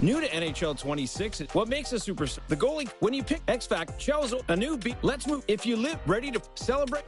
New to NHL 26, what makes a superstar? The goalie. When you pick X-Factor, Chozo, a new beat. Let's move. If you live, ready to celebrate.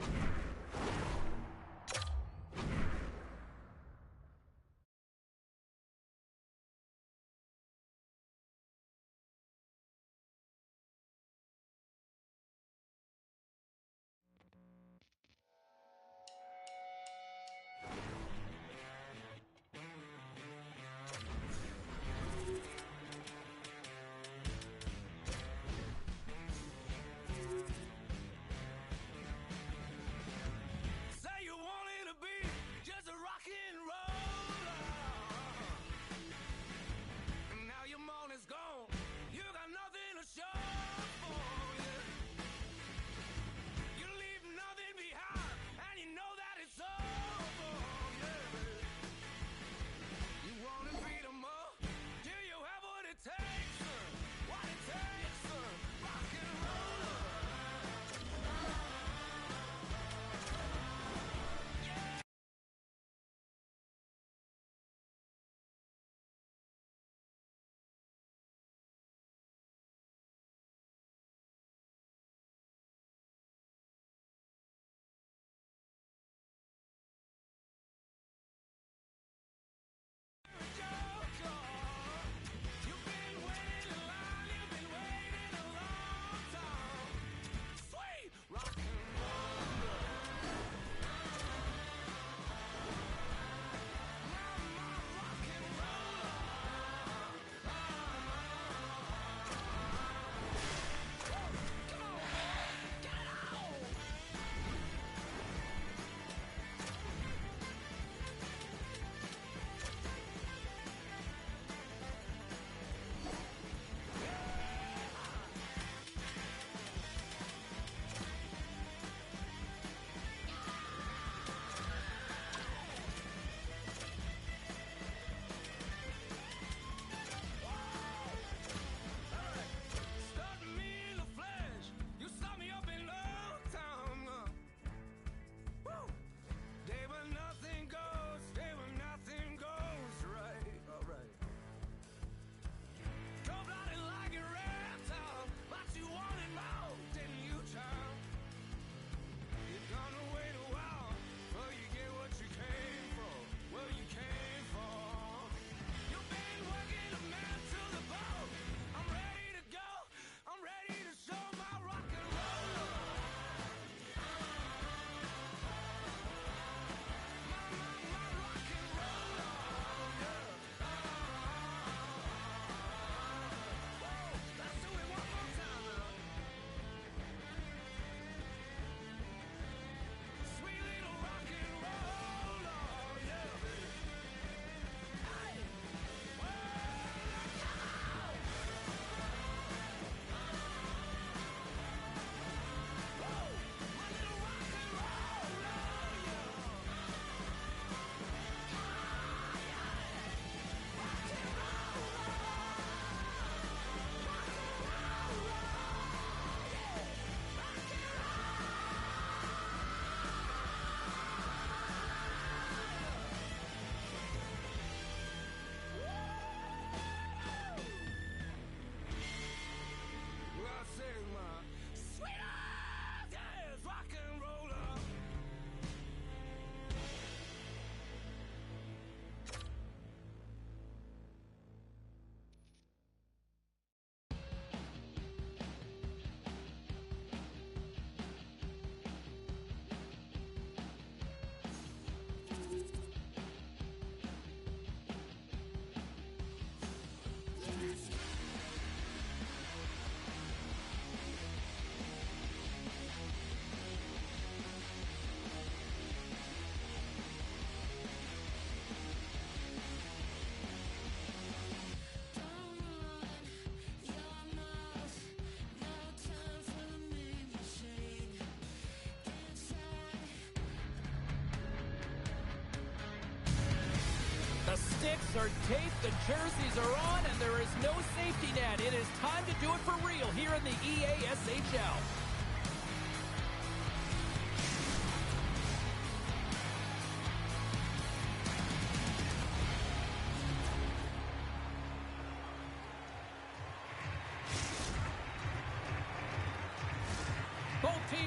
Sticks are taped, the jerseys are on, and there is no safety net. It is time to do it for real here in the EASHL.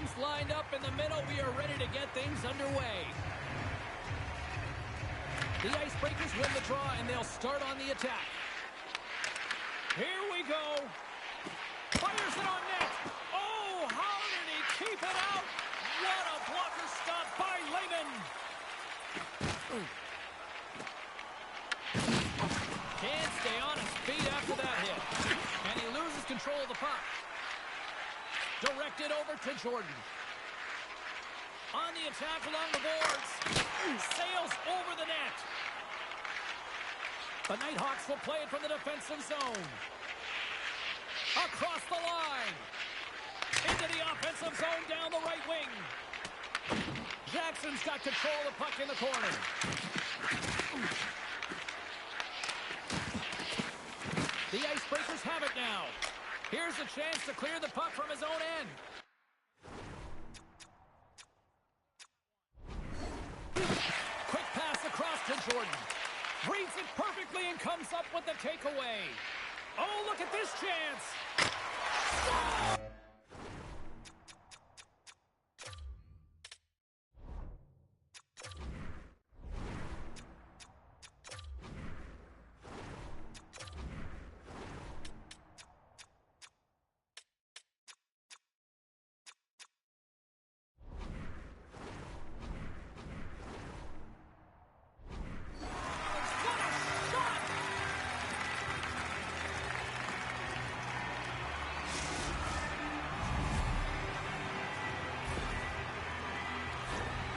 teams lined up in the middle. We are ready to get things underway. The Icebreakers win the draw, and they'll start on the attack. Here we go. Fires it on net. Oh, how did he keep it out? What a blocker stop by Lehman. Can't stay on his feet after that hit. And he loses control of the puck. Directed over to Jordan. On the attack along the boards. Sails over the net. The Nighthawks will play it from the defensive zone. Across the line. Into the offensive zone down the right wing. Jackson's got control of the puck in the corner. The Icebreakers have it now. Here's a chance to clear the puck from his own end. Quick pass across to Jordan. Reads it perfectly and comes up with the takeaway. Oh, look at this chance. Score!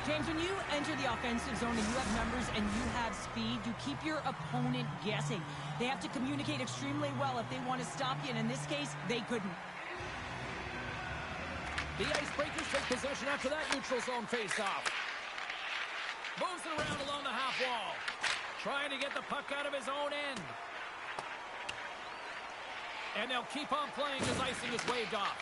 James, when you enter the offensive zone and you have numbers and you have speed, you keep your opponent guessing. They have to communicate extremely well if they want to stop you, and in this case, they couldn't. The Icebreakers take possession after that neutral zone face-off. Moves it around along the half wall. Trying to get the puck out of his own end. And they'll keep on playing as icing is waved off.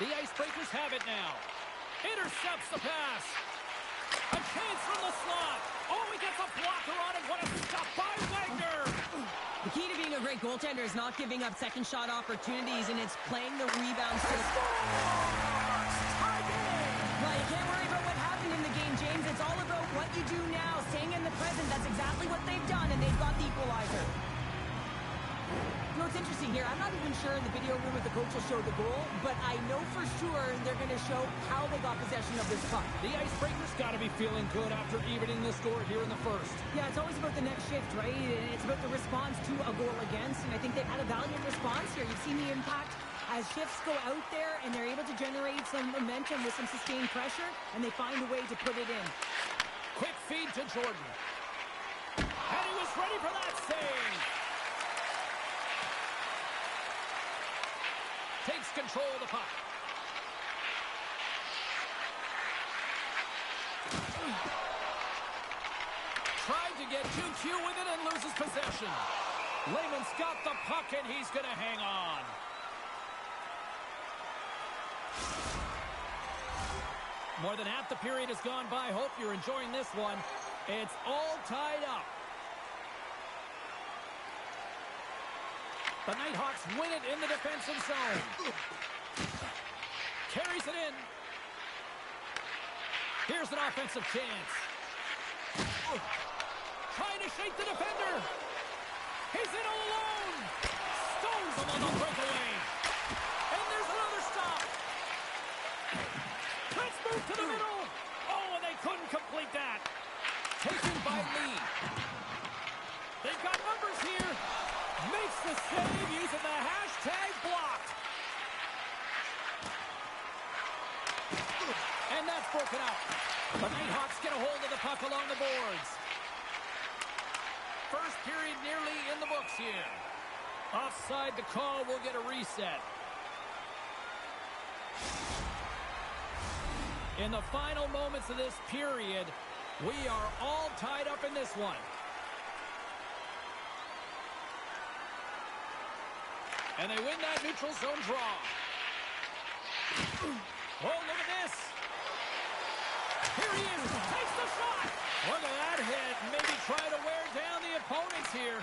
The Icebreakers have it now. Intercepts the pass. A chance from the slot. Oh, he gets a blocker on it. What a stop by Wagner. The key to being a great goaltender is not giving up second shot opportunities, and it's playing the rebounds to the score. Well, you can't worry about what happened in the game, James. It's all about what you do now, staying in the present. That's exactly what they've done, and they've got the equalizer. You know, it's interesting here. I'm not even sure in the video room if the coach will show the goal, but I know for sure they're going to show how they got possession of this puck. The Icebreakers got to be feeling good after evening the score here in the first. Yeah, it's always about the next shift, right? It's about the response to a goal against, and I think they've had a valiant response here. You've seen the impact as shifts go out there, and they're able to generate some momentum with some sustained pressure, and they find a way to put it in. Quick feed to Jordan. And he was ready for that save. Takes control of the puck. Tried to get too cute with it and loses possession. Lehman's got the puck and he's going to hang on. More than half the period has gone by. Hope you're enjoying this one. It's all tied up. The Nighthawks win it in the defensive zone. Carries it in. Here's an offensive chance. Trying to shake the defender. He's in all alone. Stones him on the breakaway. And there's another stop. Let's move to the middle. Oh, and they couldn't complete that. Taken by Lee. They've got numbers here. Makes the save using the hashtag blocked. And that's broken out. The Nighthawks get a hold of the puck along the boards. First period nearly in the books here. Offside the call, will get a reset. In the final moments of this period, we are all tied up in this one. And they win that neutral zone draw. Oh, look at this. Here he is. Takes the shot. Look at that hit. Maybe try to wear down the opponents here.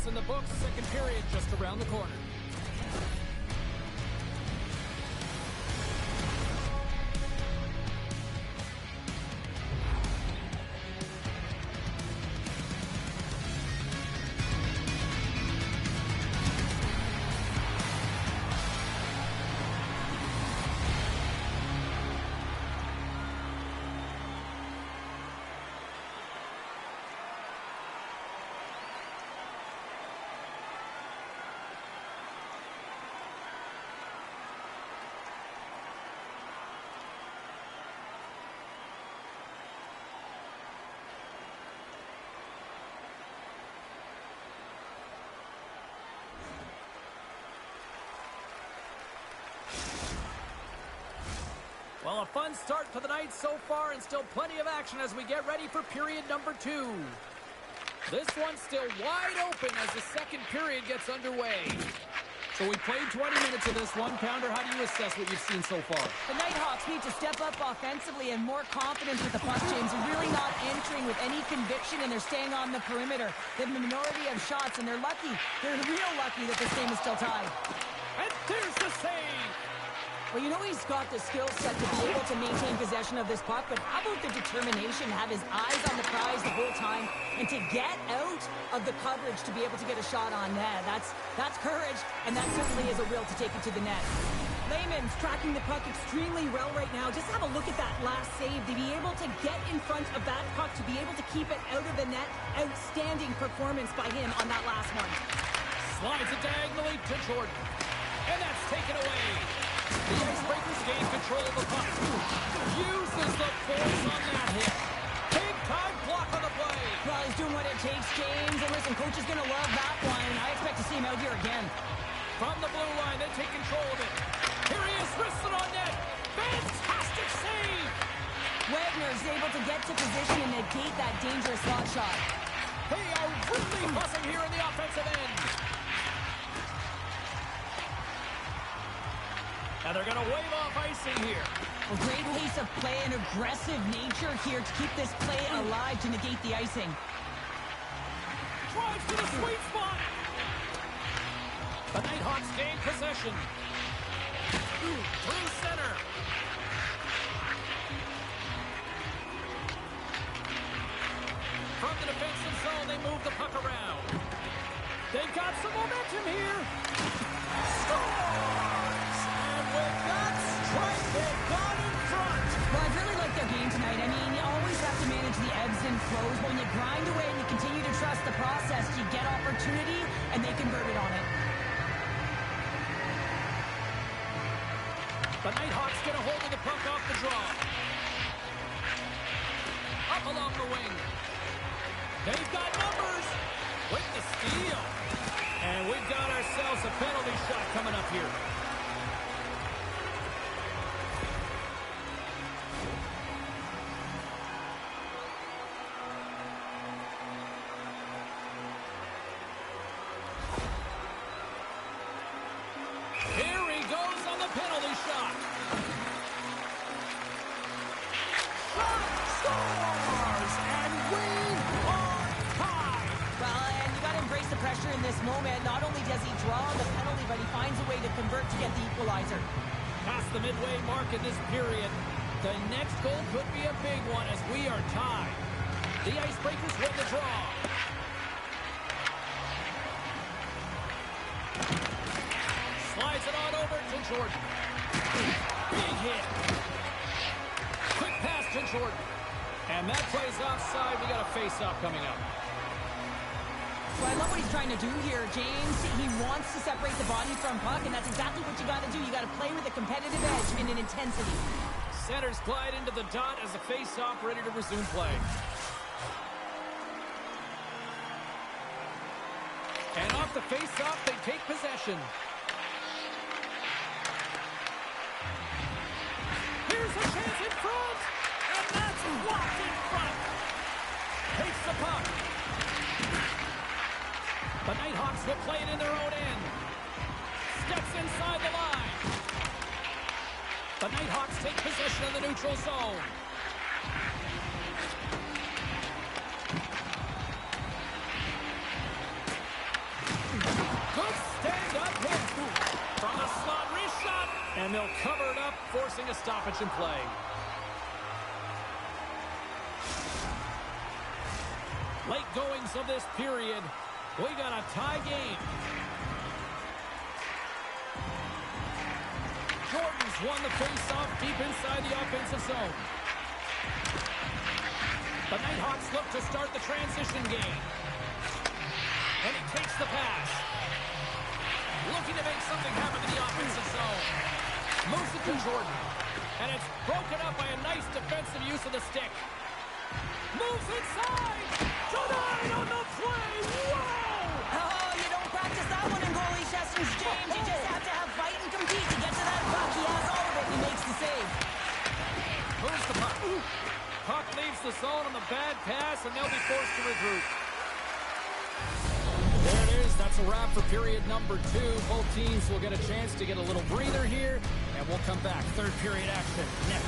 in the books. Second period just around the corner. Well, a fun start for the night so far, and still plenty of action as we get ready for period number 2. This one's still wide open as the second period gets underway. So we played 20 minutes of this one. Pounder, how do you assess what you've seen so far? The Nighthawks need to step up offensively and more confidence with the puck, James. They're really not entering with any conviction, and they're staying on the perimeter. They have a minority of shots, and they're lucky. They're real lucky that this game is still tied. And there's the save! Well, you know he's got the skill set to be able to maintain possession of this puck, but how about the determination, have his eyes on the prize the whole time, and to get out of the coverage to be able to get a shot on net. That's courage, and that certainly is a will to take it to the net. Lehman's tracking the puck extremely well right now. Just have a look at that last save. To be able to get in front of that puck, to be able to keep it out of the net, outstanding performance by him on that last one. Slides it diagonally to Jordan, and that's taken away. The Icebreakers gain control of the puck. Uses the force on that hit. Big time block on the play. Well, he's doing what it takes, James. And listen, coach is going to love that one. I expect to see him out here again. From the blue line, they take control of it. Here he is, wristed on net. Fantastic save. Wagner is able to get to position and negate that dangerous slot shot. They are really buzzing here in the offensive end. And they're going to wave off icing here. A great pace of play and aggressive nature here to keep this play alive to negate the icing. Drives to the sweet spot. The Nighthawks gain possession. Through center. From the defensive zone, they move the puck around. They've got some momentum here. Scores! And with that strike, they've gone in front. Well, I've really liked their game tonight. I mean, you always have to manage the ebbs and flows. But when you grind away and you continue to trust the process, you get opportunity, and they converted on it. The Nighthawks get a hold of the puck off the draw. Up along the wing. They've got numbers with the steal. And we've got ourselves a penalty shot coming up here. Here he goes on the penalty shot. Scores! And we are tied. Well, and you got to embrace the pressure in this moment. Not only does he draw the penalty, but he finds a way to convert to get the equalizer. Past the midway mark in this period. The next goal could be a big one as we are tied. The Icebreakers win the draw. Slides it on over to Jordan. Big hit. Quick pass to Jordan. And that plays offside. We got a face-off coming up. Well, I love what he's trying to do here, James. He wants to separate the body from puck, and that's exactly what you got to do. You got to play with a competitive edge and an intensity. Centers glide into the dot as the face-off ready to resume play. And off the face-off, they take possession. Here's a chance in front, and that's blocked in front. Takes the puck. The Nighthawks will play it in their own end. Steps inside the line. The Nighthawks take possession of the neutral zone. And up hit. From the slot, wrist shot. And they'll cover it up, forcing a stoppage in play. Late goings of this period. We got a tie game. Jordan's won the face-off deep inside the offensive zone. The Nighthawks look to start the transition game. And he takes the pass. Looking to make something happen in the offensive zone. Moves it to Jordan. And it's broken up by a nice defensive use of the stick. Moves inside. Denied on the play. Whoa! Oh, you don't practice that one in goalie sessions, James. You just have to have fight and compete to get to that puck. He has all of it. He makes the save. Moves the puck. Puck leaves the zone on the bad pass, and they'll be forced to regroup. There it is. That's a wrap for period number 2. Both teams will get a chance to get a little breather here, and we'll come back. Third period action next.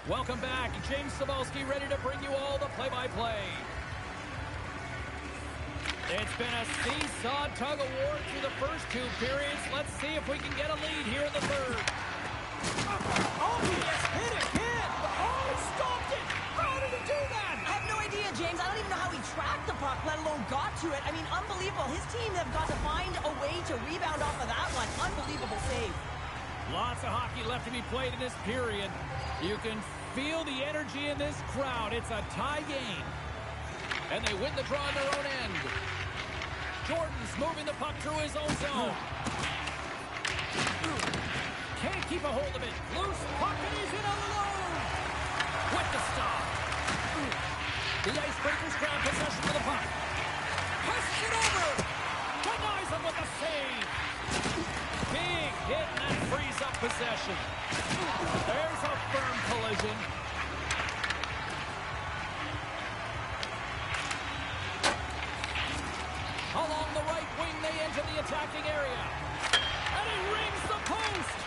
Welcome back. James Cybulski ready to bring you all the play-by-play. It's been a seesaw tug-of-war through the first 2 periods. Let's see if we can get a lead here in the third. Oh, he just hit it, kid! Oh, he stopped it! How did he do that? I have no idea, James. I don't even know how he tracked the puck, let alone got to it. I mean, unbelievable. His team have got to find a way to rebound off of that one. Unbelievable save. Lots of hockey left to be played in this period. You can feel the energy in this crowd. It's a tie game. And they win the draw on their own end. Jordan's moving the puck through his own zone. Can't keep a hold of it. Loose puck, and he's in alone. With the stop. The Icebreakers grab possession of the puck. Passes it over. Denies him with a save. Big hit, and that frees up possession. There's a firm collision. Along the right wing, they enter the attacking area. And he rings the post.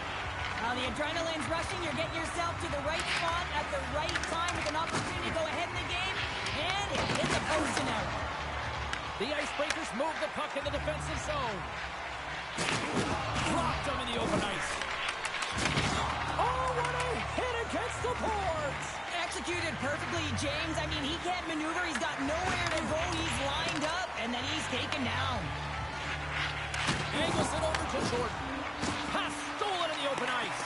Now the adrenaline's rushing. You're getting yourself to the right spot at the right time with an opportunity to go ahead in the game. And it hit the post and out. The Icebreakers move the puck in the defensive zone. Dropped him in the open ice. Oh, what a hit against the boards. Executed perfectly, James. I mean, he can't maneuver. He's got nowhere to go. He's lined up, and then he's taken down. Angles it over to Jordan. Pass stolen in the open ice.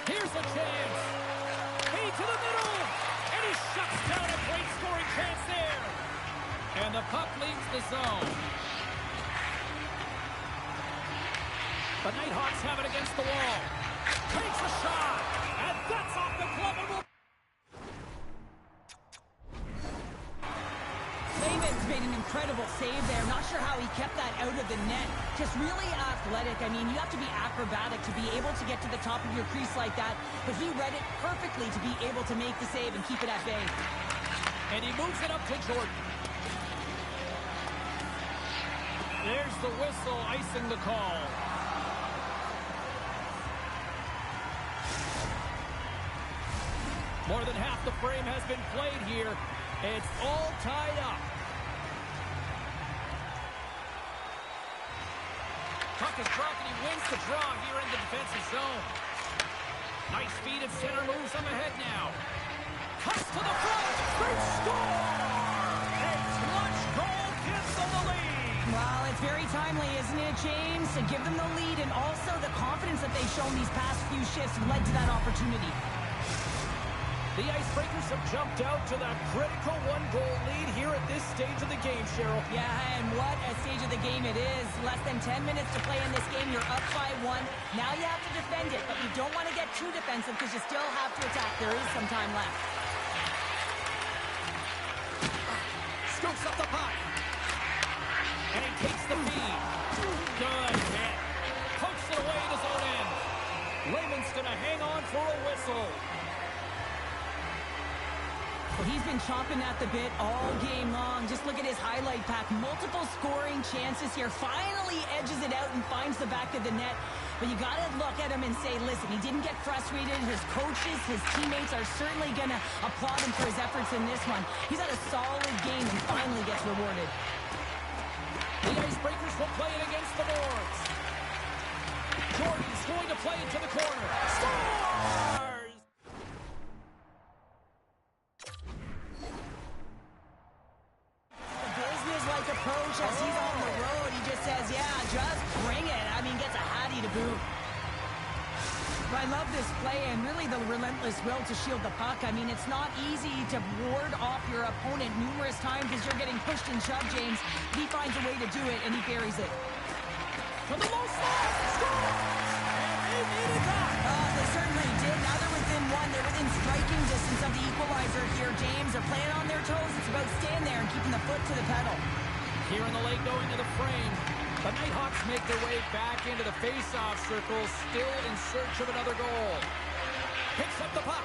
Here's a chance. Hey, to the middle. And he shuts down a great scoring chance there. And the puck leaves the zone. The Nighthawks have it against the wall. Takes a shot. And that's off the glove. And will... Saban's made an incredible save there. Not sure how he kept that out of the net. Just really athletic. I mean, you have to be acrobatic to be able to get to the top of your crease like that. But he read it perfectly to be able to make the save and keep it at bay. And he moves it up to Jordan. There's the whistle, icing the call. More than half the frame has been played here. It's all tied up. puck is dropped, and he wins the draw here in the defensive zone. Nice speed and center moves him ahead now. Cuts to the front. They score! A clutch goal gives them the lead. Well, it's very timely, isn't it, James? To give them the lead, and also the confidence that they've shown these past few shifts led to that opportunity. The Icebreakers have jumped out to that critical one-goal lead here at this stage of the game, Cheryl. Yeah, and what a stage of the game it is. Less than 10 minutes to play in this game. You're up by 1. Now you have to defend it, but you don't want to get too defensive because you still have to attack. There is some time left. Scoops up the puck. And he takes the feed. Good hit. Pokes it away at his own end. Raymond's going to hang on for a whistle. He's been chomping at the bit all game long. Just look at his highlight pack. Multiple scoring chances here. Finally edges it out and finds the back of the net. But you got to look at him and say, listen, he didn't get frustrated. His coaches, his teammates are certainly going to applaud him for his efforts in this one. He's had a solid game and finally gets rewarded. The Icebreakers will play it against the Boards. Jordan's going to play it to the corner. Scores! Approach as he's on the road. He just says, yeah, just bring it. I mean, gets a Hattie to boot. But I love this play and really the relentless will to shield the puck. I mean, it's not easy to ward off your opponent numerous times as you're getting pushed and shoved, James. He finds a way to do it, and he buries it. To the low slot. Score! And they needed that. They certainly did. Now they're within 1. They're within striking distance of the equalizer here, James. They're playing on their toes. It's about staying there and keeping the foot to the pedal. Here in the late going to the frame. The Nighthawks make their way back into the face-off circle, still in search of another goal. Picks up the puck.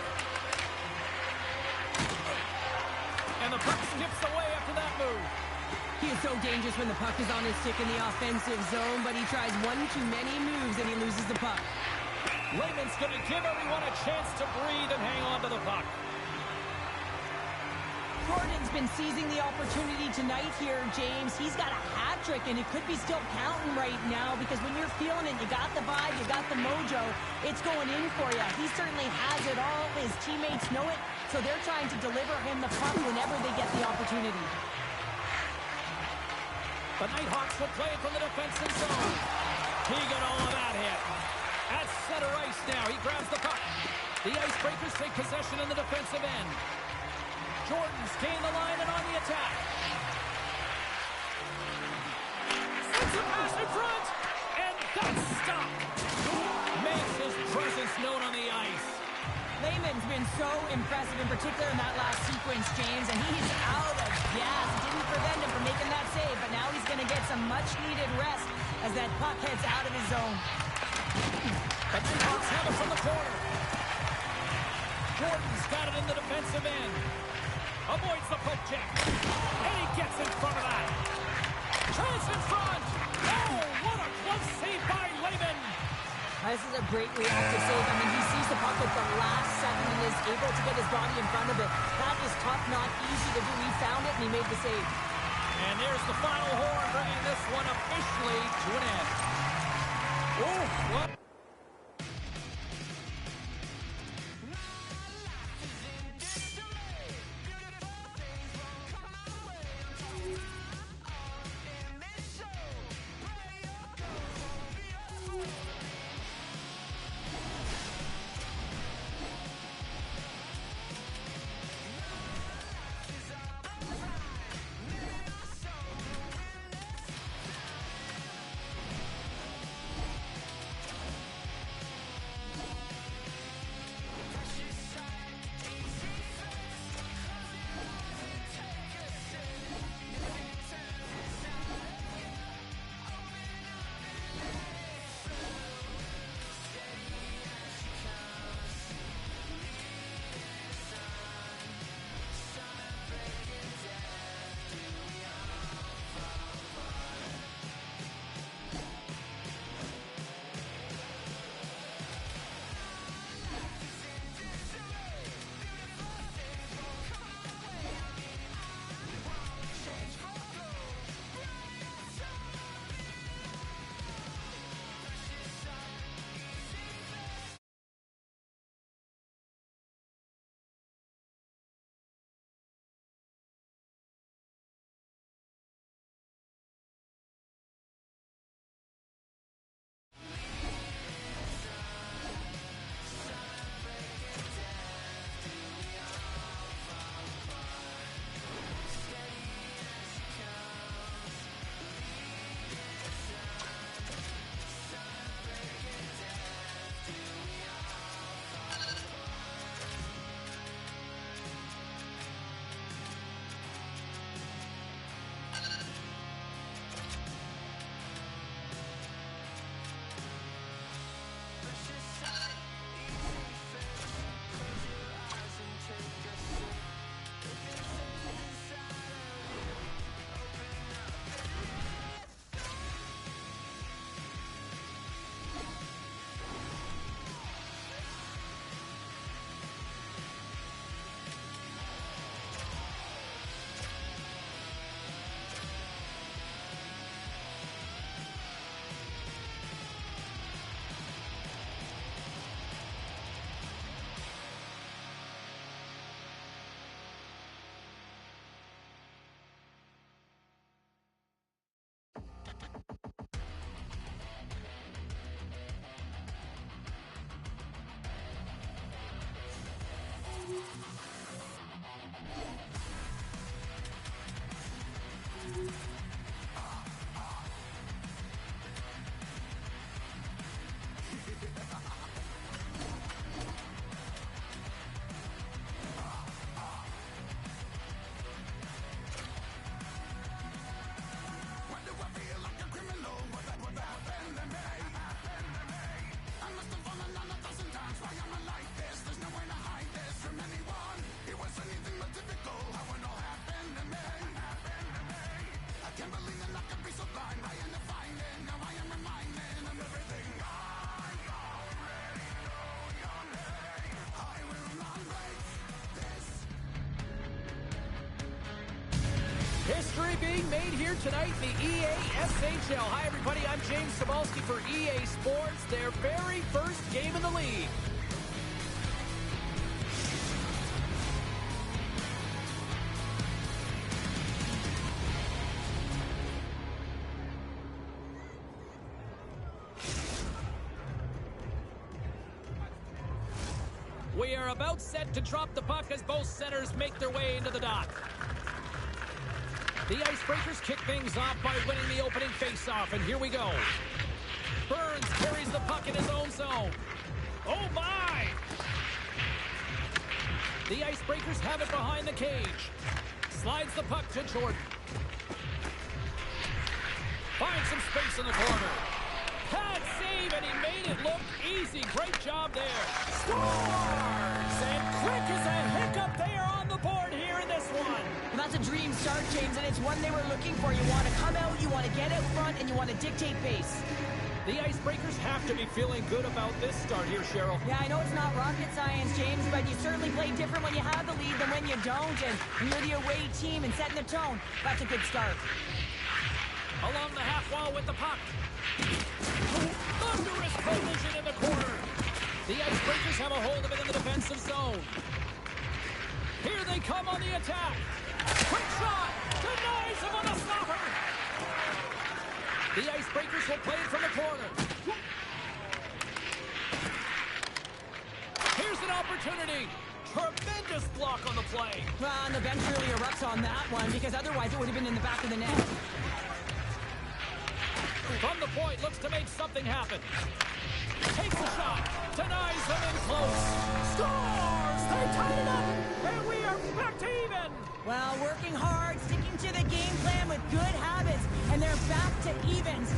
And the puck skips away after that move. He is so dangerous when the puck is on his stick in the offensive zone, but he tries one too many moves and he loses the puck. Layman's going to give everyone a chance to breathe and hang on to the puck. Gordon's been seizing the opportunity tonight here, James. He's got a hat trick, and it could be still counting right now because when you're feeling it, you got the vibe, you got the mojo, it's going in for you. He certainly has it all. His teammates know it, so they're trying to deliver him the puck whenever they get the opportunity. The Nighthawks will play it from the defensive zone. He got all of that hit. At center ice now, he grabs the puck. The Icebreakers take possession in the defensive end. Jordan's gained the line and on the attack. Sends a pass in front, and that's stopped. Makes his presence known on the ice. Layman's been so impressive, in particular in that last sequence, James, and he's out of gas. It didn't prevent him from making that save, but now he's going to get some much-needed rest as that puck heads out of his zone. The Nighthawks have it from the corner. Jordan's got it in the defensive end. Avoids the poke check. And he gets in front of that. Turns in front. Oh, what a close save by Layman. This is a great reactive save. I mean, he sees the puck at the last second and is able to get his body in front of it. That is tough, not easy to do. He found it and he made the save. And there's the final horn, bringing this one officially to an end. Oh, what? history being made here tonight in the EASHL. Hi, everybody. I'm James Cebulski for EA Sports, their very first game in the league. We are about set to drop the puck as both centers make their way into the dot. The Icebreakers kick things off by winning the opening faceoff, and here we go. Burns carries the puck in his own zone. Oh, my! The Icebreakers have it behind the cage. Slides the puck to Jordan. Finds some space in the corner. Pad save, and he made it look easy. Great job there. Scores! And quick as a hiccup there on the board here in this one. Well, that's a dream start, James, and it's one they were looking for. You want to come out, you want to get out front, and you want to dictate pace. The Icebreakers have to be feeling good about this start here, Cheryl. Yeah, I know it's not rocket science, James, but you certainly play different when you have the lead than when you don't, and you're the away team and setting the tone. That's a good start. Along the half wall with the puck. Thunderous collision in the corner. The Icebreakers have a hold of it in the defensive zone. Here they come on the attack. Quick shot. Denies him on the stopper. The Icebreakers will play it from the corner. Here's an opportunity. Tremendous block on the play. Well, and the bench really erupts on that one, because otherwise it would have been in the back of the net. From the point, looks to make something happen. Takes a shot. Denies him in close. Scores! They tied it up! And we are back to even! Well, working hard, sticking to the game plan with good habits, and they're back to evens.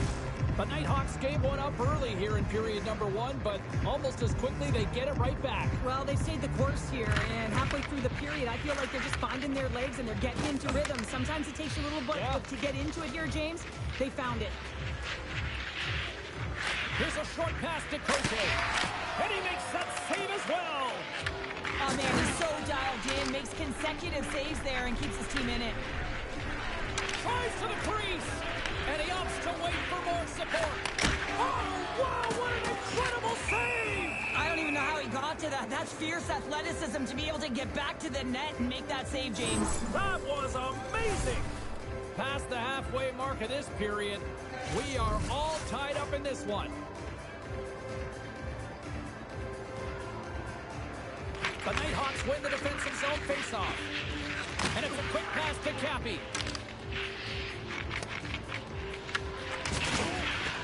The Nighthawks gave one up early here in period number 1, but almost as quickly they get it right back. Well, they stayed the course here, and halfway through the period, I feel like they're just finding their legs and they're getting into rhythm. Sometimes it takes you a little bit to get into it here, James. They found it. Here's a short pass to Cote. And he makes that save as well. Oh, man, he's so dialed in, makes consecutive saves there, and keeps his team in it. Tries to the crease. And he opts to wait for more support. Oh, wow, what an incredible save! I don't even know how he got to that. That's fierce athleticism to be able to get back to the net and make that save, James. That was amazing! Past the halfway mark of this period, we are all tied up in this one. The Nighthawks win the defensive zone faceoff. And it's a quick pass to Cappy.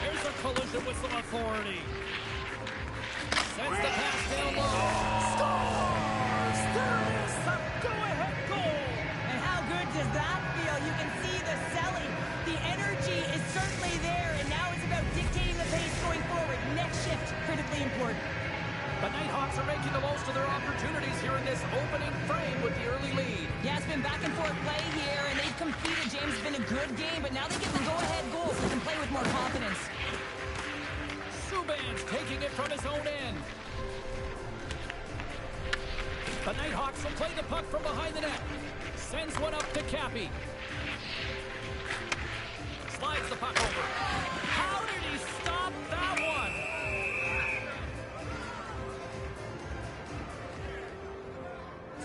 Here's a collision with some authority. Sends the pass down low. Scores! There it is, the go-ahead goal! And how good does that feel? You can see the selling. The energy is certainly there, and now it's about dictating the pace going forward. Next shift, critically important. The Nighthawks are making the most of their opportunities here in this opening frame with the early lead. Yeah, it's been back and forth play here, and they've competed. James, it's been a good game, but now they get some go-ahead goals. They can play with more confidence. Subban's taking it from his own end. The Nighthawks will play the puck from behind the net. Sends one up to Cappy. Slides the puck over. How did he stop that one?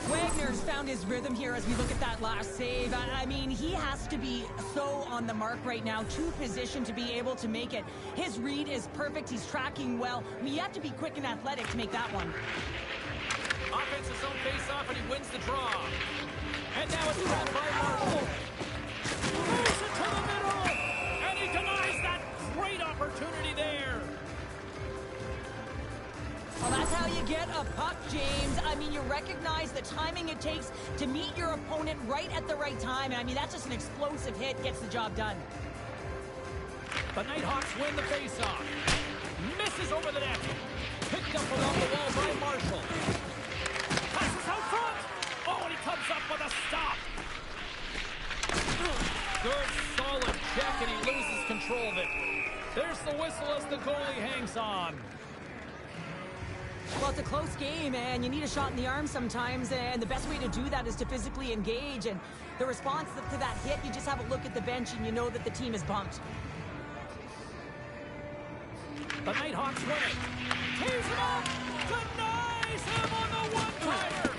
Wagner's found his rhythm here as we look at that last save. I mean, he has to be so on the mark right now, to position to be able to make it. His read is perfect. He's tracking well. I mean, you have to be quick and athletic to make that one. Offensive zone face-off, and he wins the draw. And now it's grabbed by Marshall. Moves it to the middle, and he denies that great opportunity there. Well, that's how you get a puck, James. I mean, you recognize the timing it takes to meet your opponent right at the right time. And I mean, that's just an explosive hit, gets the job done. The Nighthawks win the faceoff. Misses over the net. Picked up along the wall by Marshall. Passes out front. Oh, and he comes up with a stop. Good, solid check, and he loses control of it. There's the whistle as the goalie hangs on. Well, it's a close game, and you need a shot in the arm sometimes, and the best way to do that is to physically engage, and the response to that hit, you just have a look at the bench, and you know that the team is bumped. The Nighthawks win it. Tees him up. Denies him on the one-timer.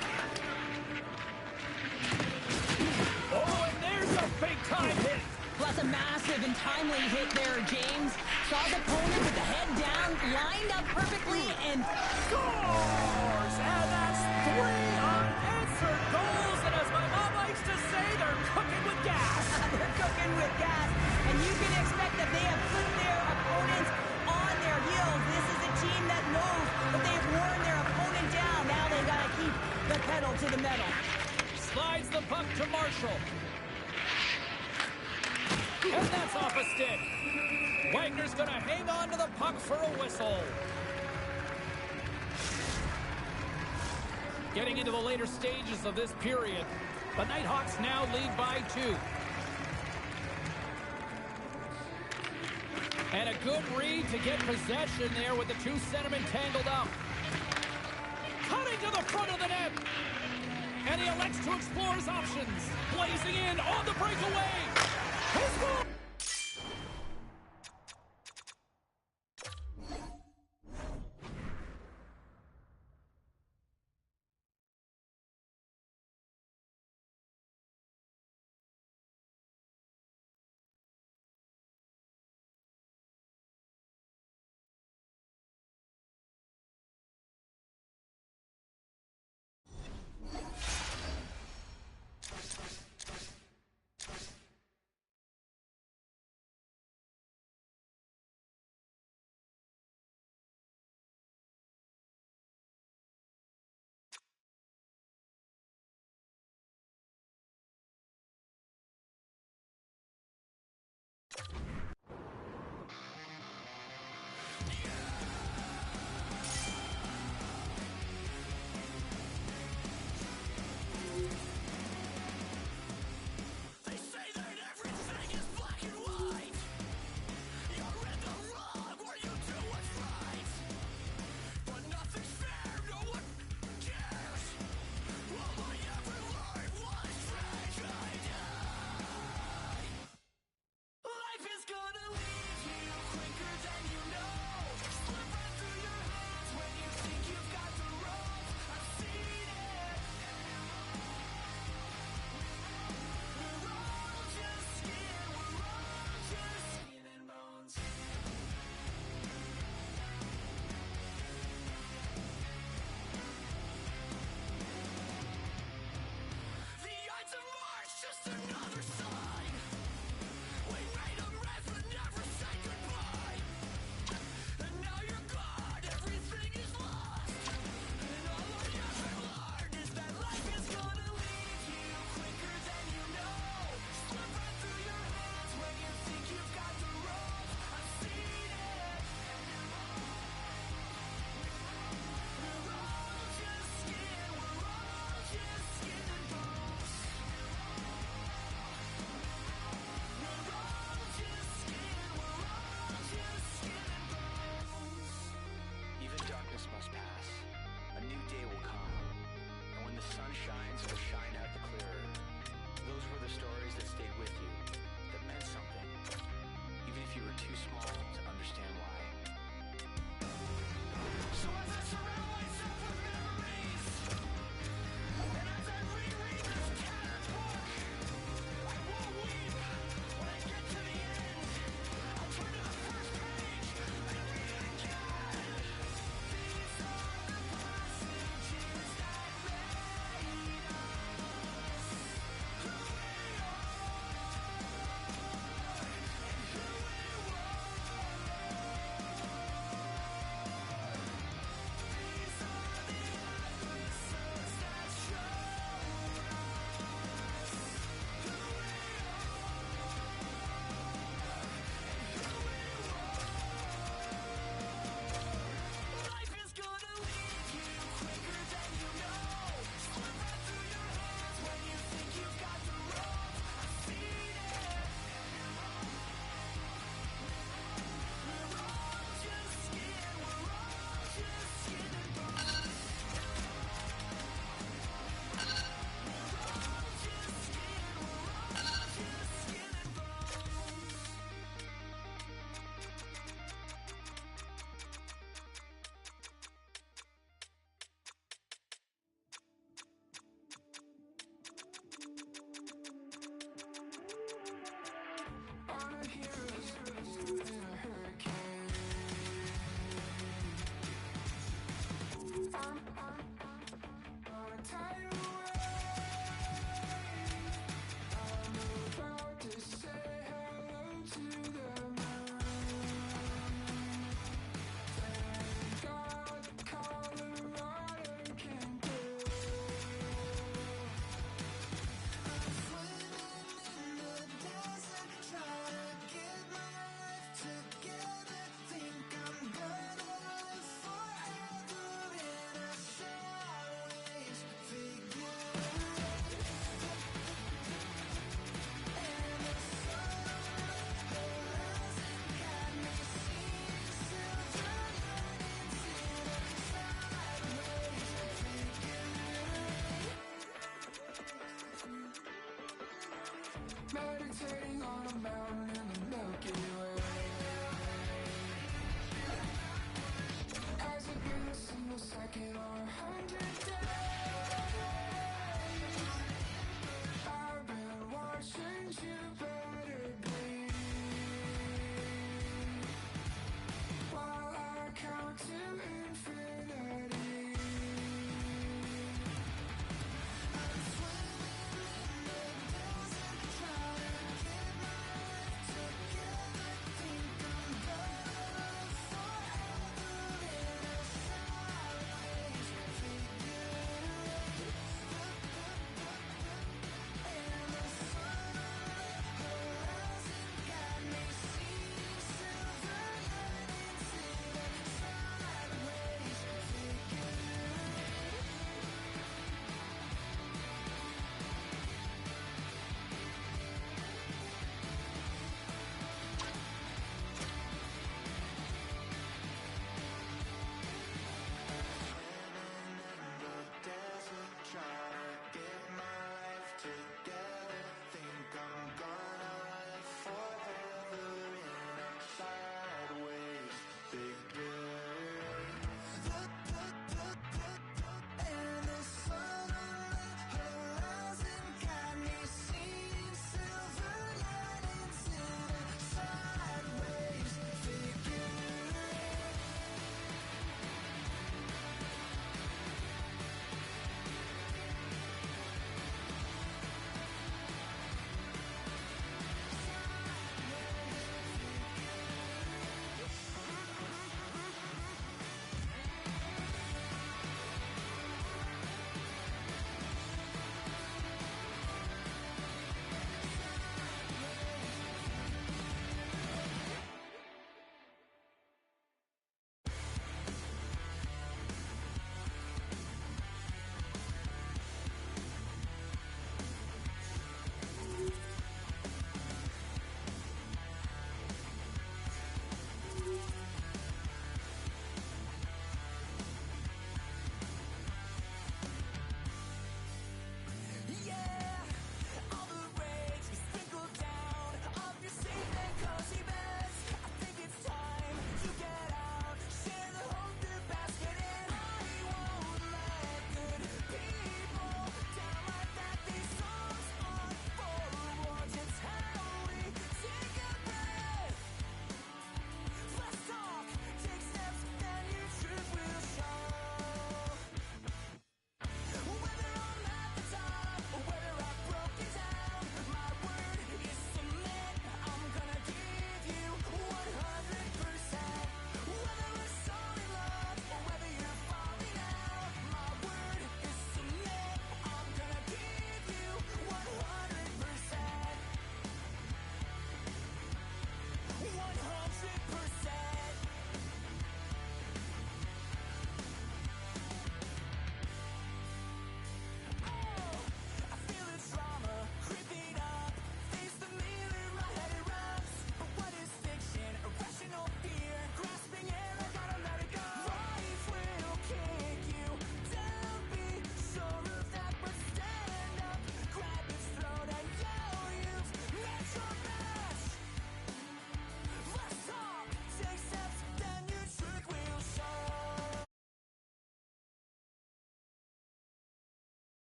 Oh, and there's a big-time hit. Plus a massive and timely hit there, James. Saw the opponent with the head down, lined up perfectly, and scores! And that's 3 unanswered goals. And as my mom likes to say, they're cooking with gas. they're cooking with gas. And you can expect that they have put their opponents on their heels. This is a team that knows that they've worn their opponent down. Now they got to keep the pedal to the metal. Slides the puck to Marshall. And that's off a stick. Wagner's going to hang on to the puck for a whistle. Getting into the later stages of this period, the Nighthawks now lead by 2. And a good read to get possession there with the 2 centermen tangled up. Cutting to the front of the net. And he elects to explore his options. Blazing in on the breakaway. His goal!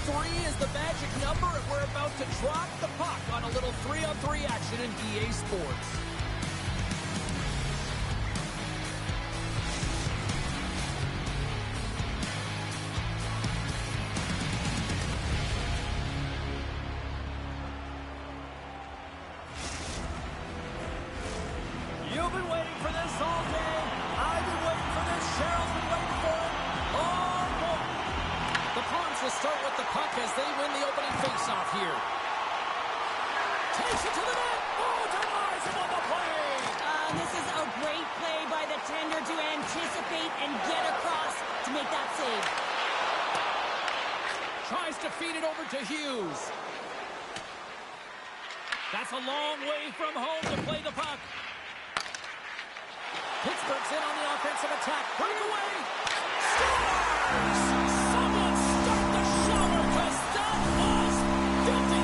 3 is the magic number, and we're about to drop the puck on a little 3-on-3 action in EA Sports. You've been waiting for this all day. I've been waiting for this. Cheryl's been waiting for it. Oh, boy. The Pawns will start with the puck as they win the opening faceoff here. Takes it to the net. Oh, denies him on the play. This is a great play by the tender to anticipate and get across to make that save. Tries to feed it over to Hughes. That's a long way from home to play the puck. Pittsburgh's in on the offensive attack. Breakaway. Scores! Someone start the shower because that was filthy.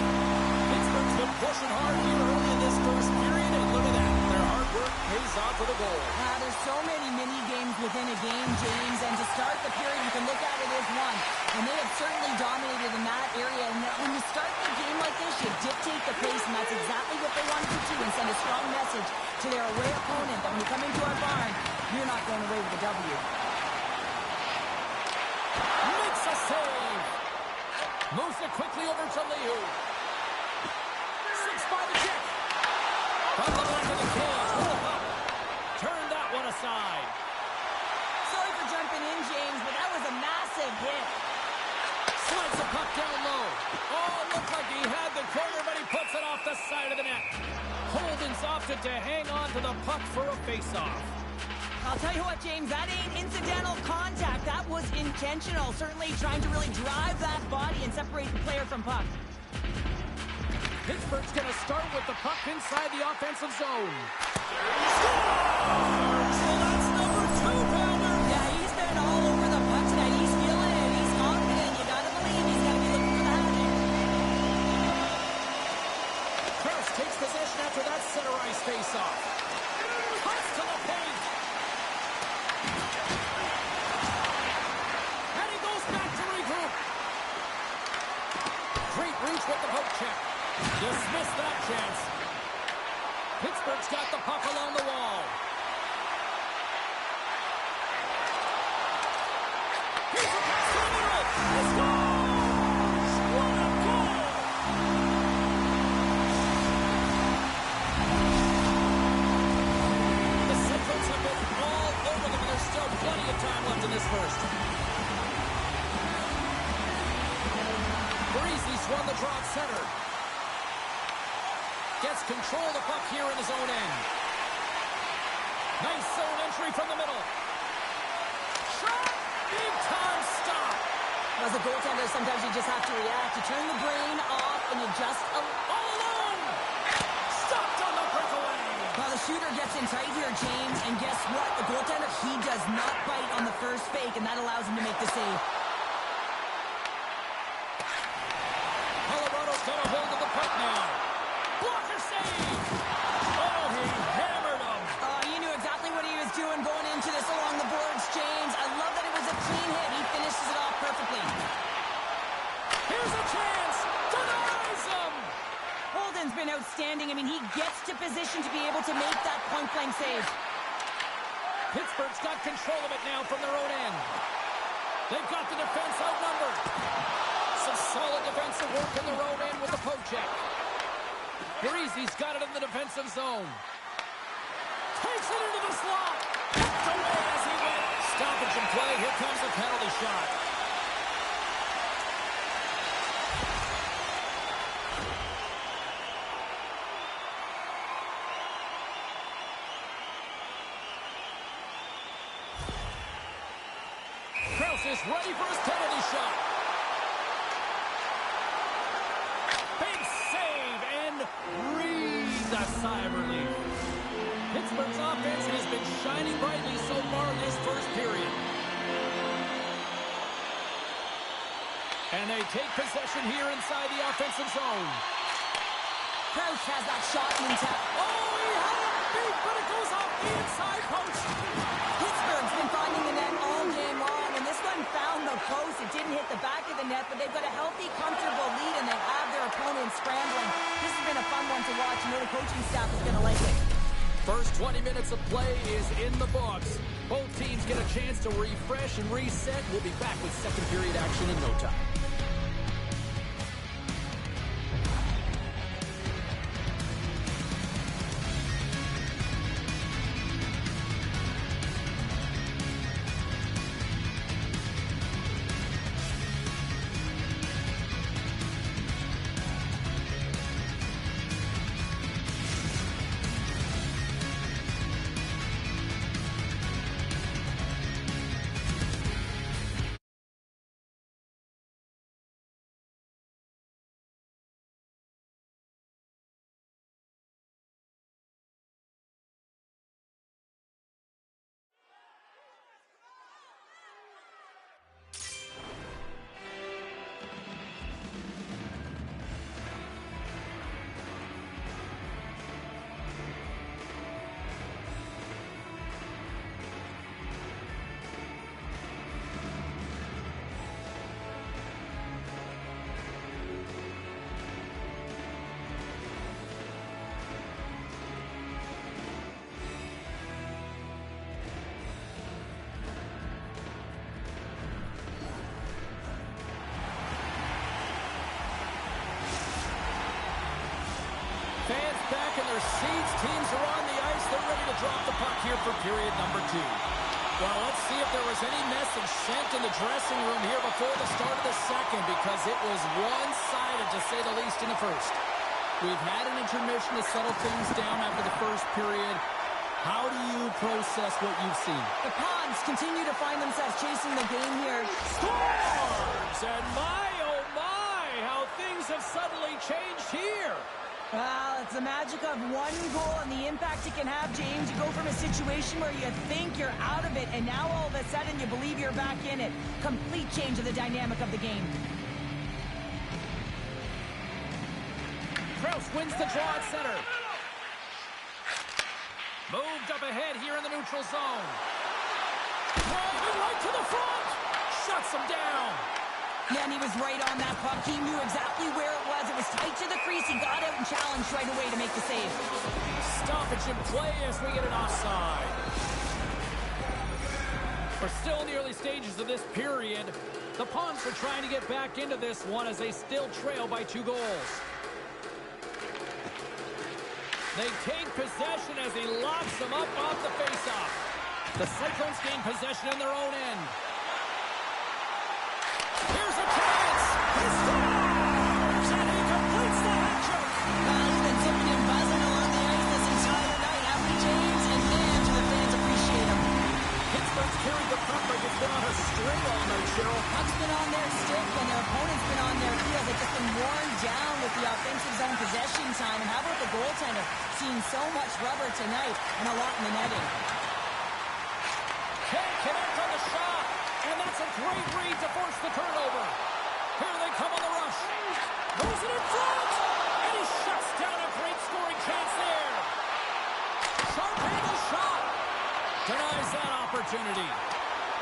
Pittsburgh's been pushing hard here early in this first period, and look at that. Their hard work pays off with a goal. There's so many mini games within a game, James, and to start the period, you can look at it as one. And they have certainly dominated in that area. And when you start the game like this, you dictate the pace, and that's exactly what they wanted to do and send a strong message to their away opponent that when you come into our barn, you're not going away with a W. Makes a save. Moves it quickly over to Liu. 6 by the kick. From the back of the cage. With the puck. Turn that one aside. Sorry for jumping in, James, but that was a massive hit. Slides the puck down low. Oh, looked like he had the corner, but he puts it off the side of the net. Holden's opted to hang on to the puck for a face-off. I'll tell you what, James, that ain't incidental contact. That was intentional. Certainly trying to really drive that body and separate the player from puck. Pittsburgh's going to start with the puck inside the offensive zone. Scores! Well, that's number 2, Pounder. Yeah, he's been all over the puck tonight. He's feeling it. He's confident. You gotta believe he's gotta be looking for the hat. Krause takes possession after that center ice face-off. Cuts to the paint. And he goes back to regroup. Great reach with the poke check. Dismissed that chance. Pittsburgh's got the puck along the wall. Here's a pass to the middle. He scores! What a goal! The Centrals have been all over them, and there's still plenty of time left in this first. Parise's won the draw at center. Gets control of the puck here in his own end. Nice zone entry from the middle. Shot! Big time stop. As a goaltender, sometimes you just have to react. You turn the brain off and you just... All alone! Stopped on the breakaway. Well, the shooter gets in tight here, James, and guess what? The goaltender, he does not bite on the first fake, and that allows him to make the save. Colorado's got a hold of the puck now. Blocker save! Oh, he hammered him. You knew exactly what he was doing going into this along the boards, James. I love that it was a clean hit. He finishes it off perfectly. Here's a chance. Denies him. Holden's been outstanding. I mean, he gets to position to be able to make that point-blank save. Pittsburgh's got control of it now from their own end. They've got the defense outnumbered. Some solid defensive work in their own end with the poke check. Parise's got it in the defensive zone. Takes it into the slot. Kicked away as he went. Stoppage in play. Here comes the penalty shot. Krause is ready for his penalty shot. Big save and breathe a sigh of relief. Pittsburgh's offense has been shining brightly so far in this first period. And they take possession here inside the offensive zone. Krause has that shot in tap. Oh, he had it beat, but it goes off the inside post. Pittsburgh's been finding the net all game long, and this one found the post. It didn't hit the back of the net, but they've got a healthy, comfortable lead, and they have their opponents scrambling. This has been a fun one to watch. You know the coaching staff is going to like it. First 20 minutes of play is in the books. Both teams get a chance to refresh and reset. We'll be back with second period action in no time. Fans back in their seats. Teams are on the ice. They're ready to drop the puck here for period number 2. Well, let's see if there was any message sent in the dressing room here before the start of the second, because it was one-sided, to say the least, in the first. We've had an intermission to settle things down after the first period. How do you process what you've seen? The Pawns continue to find themselves chasing the game here. Scores! And my, oh my, how things have suddenly changed here. Well, it's the magic of one goal and the impact it can have, James. You go from a situation where you think you're out of it, and now all of a sudden you believe you're back in it. Complete change of the dynamic of the game. Krause wins the draw at center. Moved up ahead here in the neutral zone. Driving right to the front. Shuts him down. Man, he was right on that puck. He knew exactly where it was. It was tight to the crease. He got out and challenged right away to make the save. Stoppage in play as we get an offside. We're still in the early stages of this period. The Pawns are trying to get back into this one as they still trail by 2 goals. They take possession as he locks them up off the faceoff. The Cyclones gain possession in their own end. Here's a chance. He scores! And he completes the hat-trick. He's been tipping and buzzing along the ice this entire night, haven't we, James? And man, do the fans appreciate him. Pittsburgh's carried the puck like it's been on a string all night, Cheryl. Puck's been on their stick, and their opponent's been on their heels. They've just been worn down with the offensive zone possession time. And how about the goaltender? Seeing so much rubber tonight and a lot in the netting. Can't connect on the shot. And that's a great read to force the turnover. Here they come on the rush. Goes it in front. And he shuts down a great scoring chance there. Sharp handle shot. Denies that opportunity.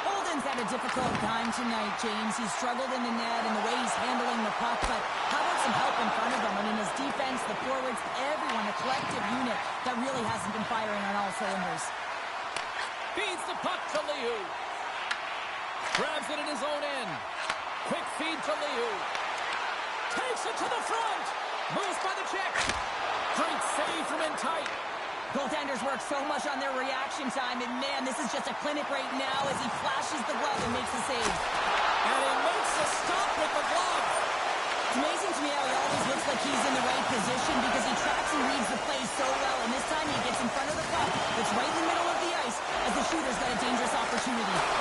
Holden's had a difficult time tonight, James. He's struggled in the net and the way he's handling the puck, but how about some help in front of him? I mean, his defense, the forwards, everyone, a collective unit that really hasn't been firing on all cylinders. Feeds the puck to Liu. Grabs it in his own end. Quick feed to Liu. Takes it to the front. Moves by the check. Great save from in tight. Goaltenders work so much on their reaction time, and man, this is just a clinic right now as he flashes the glove and makes the save. And he makes a stop with the glove. It's amazing to me how he always looks like he's in the right position because he tracks and reads the play so well, and this time he gets in front of the puck. It's right in the middle of the ice as the shooter's got a dangerous opportunity.